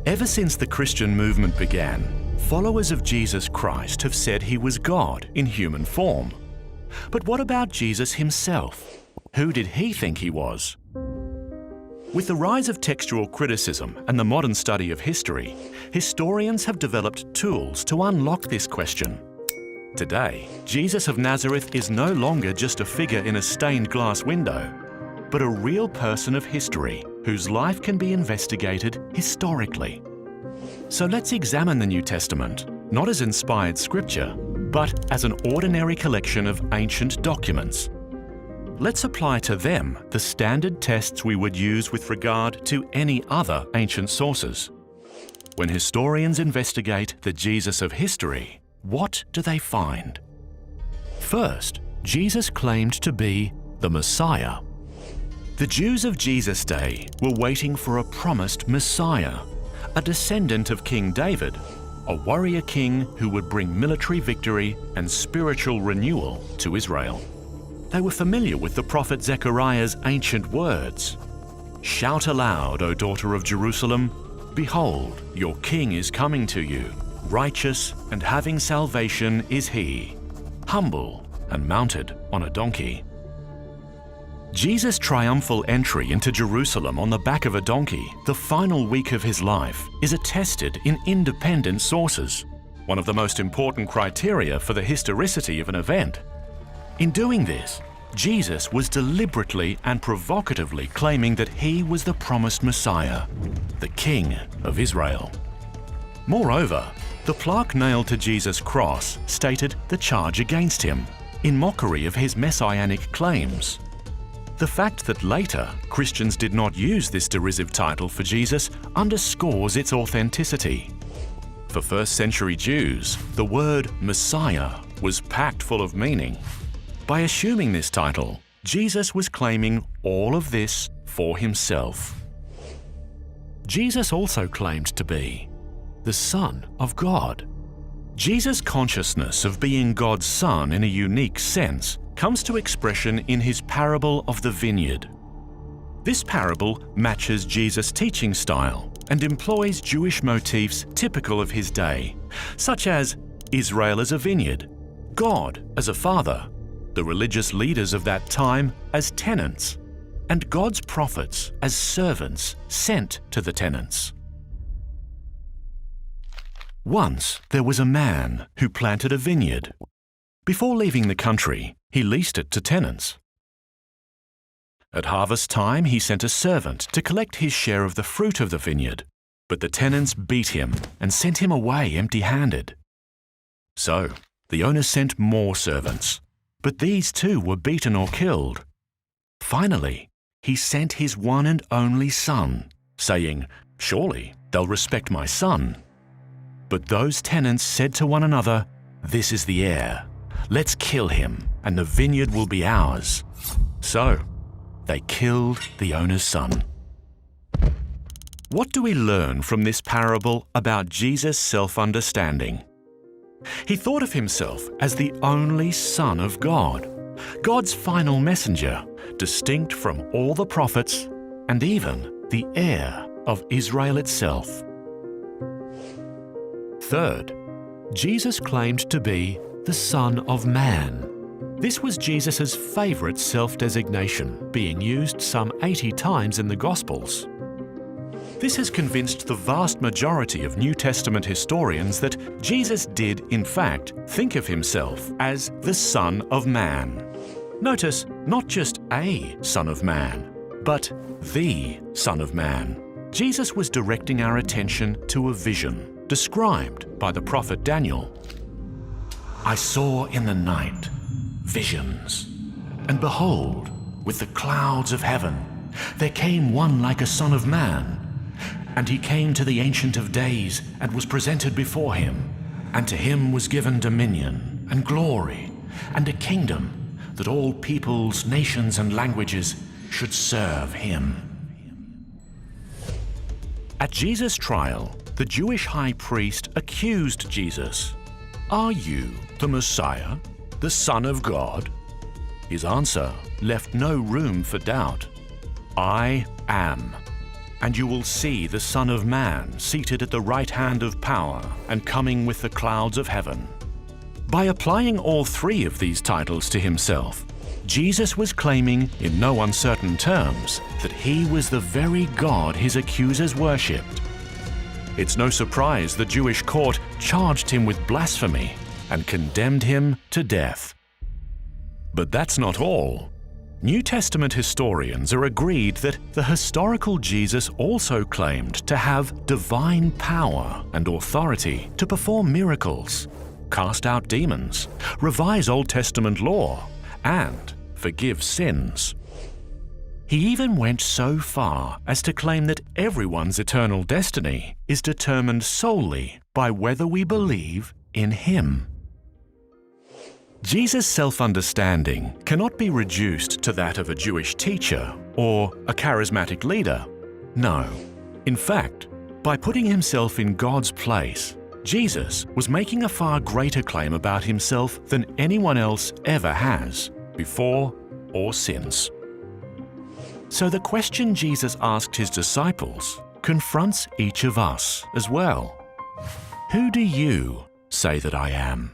Ever since the Christian movement began, followers of Jesus Christ have said he was God in human form. But what about Jesus himself? Who did he think he was? With the rise of textual criticism and the modern study of history, historians have developed tools to unlock this question. Today, Jesus of Nazareth is no longer just a figure in a stained glass window, but a real person of history whose life can be investigated historically. So let's examine the New Testament, not as inspired scripture, but as an ordinary collection of ancient documents. Let's apply to them the standard tests we would use with regard to any other ancient sources. When historians investigate the Jesus of history, what do they find? First, Jesus claimed to be the Messiah. The Jews of Jesus' day were waiting for a promised Messiah, a descendant of King David, a warrior king who would bring military victory and spiritual renewal to Israel. They were familiar with the prophet Zechariah's ancient words. "Shout aloud, O daughter of Jerusalem, behold, your king is coming to you. Righteous and having salvation is he, humble and mounted on a donkey." Jesus' triumphal entry into Jerusalem on the back of a donkey, the final week of his life, is attested in independent sources, one of the most important criteria for the historicity of an event. In doing this, Jesus was deliberately and provocatively claiming that he was the promised Messiah, the King of Israel. Moreover, the plaque nailed to Jesus' cross stated the charge against him, in mockery of his messianic claims. The fact that later Christians did not use this derisive title for Jesus underscores its authenticity. For first-century Jews, the word Messiah was packed full of meaning. By assuming this title, Jesus was claiming all of this for himself. Jesus also claimed to be the Son of God. Jesus' consciousness of being God's Son in a unique sense comes to expression in his parable of the vineyard. This parable matches Jesus' teaching style and employs Jewish motifs typical of his day, such as Israel as a vineyard, God as a father, the religious leaders of that time as tenants, and God's prophets as servants sent to the tenants. Once there was a man who planted a vineyard. Before leaving the country, he leased it to tenants. At harvest time, he sent a servant to collect his share of the fruit of the vineyard, but the tenants beat him and sent him away empty-handed. So, the owner sent more servants, but these too were beaten or killed. Finally, he sent his one and only son, saying, "Surely they'll respect my son." But those tenants said to one another, "This is the heir. Let's kill him, and the vineyard will be ours." So, they killed the owner's son. What do we learn from this parable about Jesus' self-understanding? He thought of himself as the only Son of God, God's final messenger, distinct from all the prophets and even the heir of Israel itself. Third, Jesus claimed to be the Son of Man. This was Jesus' favorite self-designation, being used some 80 times in the Gospels. This has convinced the vast majority of New Testament historians that Jesus did, in fact, think of himself as the Son of Man. Notice, not just a Son of Man, but the Son of Man. Jesus was directing our attention to a vision described by the prophet Daniel. "I saw in the night visions, and behold, with the clouds of heaven, there came one like a son of man. And he came to the Ancient of Days and was presented before him. And to him was given dominion and glory and a kingdom that all peoples, nations, and languages should serve him." At Jesus' trial, the Jewish high priest accused Jesus. "Are you the Messiah, the Son of God?" His answer left no room for doubt. "I am." and you will see the Son of Man seated at the right hand of power and coming with the clouds of heaven." By applying all three of these titles to himself, Jesus was claiming in no uncertain terms that he was the very God his accusers worshipped. It's no surprise the Jewish court charged him with blasphemy and condemned him to death. But that's not all. New Testament historians are agreed that the historical Jesus also claimed to have divine power and authority to perform miracles, cast out demons, revise Old Testament law, and forgive sins. He even went so far as to claim that everyone's eternal destiny is determined solely by whether we believe in him. Jesus' self-understanding cannot be reduced to that of a Jewish teacher or a charismatic leader. No. In fact, by putting himself in God's place, Jesus was making a far greater claim about himself than anyone else ever has, before or since. So the question Jesus asked his disciples confronts each of us as well. Who do you say that I am?